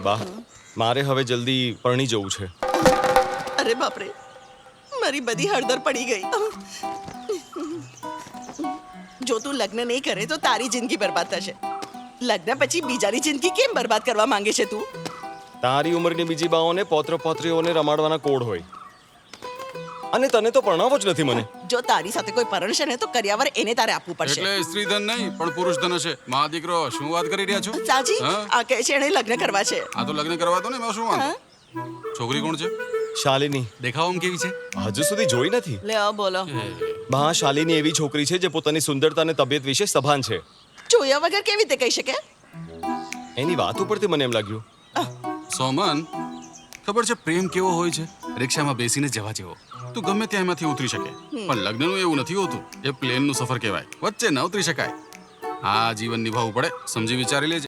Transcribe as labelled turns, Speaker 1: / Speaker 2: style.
Speaker 1: બા, મારે હવે જલ્દી પરણી જવું છે.
Speaker 2: અરે બાપરે, મારી બધી હળદર પડી ગઈ. જો તું લગ્ન નહીં કરે તો તારી જિંદગી બરબાદ થશે. લગ્ન પછી બીજાની જિંદગી કેમ બરબાદ કરવા માંગે છે તું?
Speaker 1: તારી ઉંમરની બીજી બાઓને પૌત્ર પૌત્રીઓને રમાડવાના કોડ હોય, અને તને તો પરણાવો જ નથી મને.
Speaker 2: જો તારી સાથે કોઈ પરણશે ને તો કર્યાવર એને તારે આપવું પડશે.
Speaker 3: એટલે સ્ત્રી ધન નહીં પણ પુરુષ ધન હશે. માં દીકરો શું વાત કરી રહ્યા છો?
Speaker 2: સાજી,
Speaker 3: હા?
Speaker 2: આ કહે છે એને લગ્ન કરવા છે.
Speaker 3: આ તો લગ્ન કરવા દો ને, એમાં શું વાંધો? છોકરી કોણ છે?
Speaker 1: શાલિની
Speaker 3: દેખાવામાં કેવી છે?
Speaker 1: હજુ સુધી જોઈ નથી.
Speaker 2: લે આવો બોલો.
Speaker 1: બા, શાલિની એવી છોકરી છે જે પોતાની સુંદરતા અને તબિયત વિશે સભાન છે.
Speaker 2: જોયા વગર કેવી રીતે કહી શકે?
Speaker 1: એની વાત ઉપરથી મને એમ લાગ્યું.
Speaker 3: સોમન, ખબર છે પ્રેમ કેવો હોય છે? રિક્ષામાં બેસીને જવા જેવો. તું ગમે ત્યાં એમાંથી ઉતરી શકે, પણ લગ્નનું એવું નથી હોતું. એ પ્લેનનું સફર કહેવાય, વચ્ચે ન ઉતરી શકાય. આ જીવન નિભાવવું પડે, સમજી વિચારી લેજે.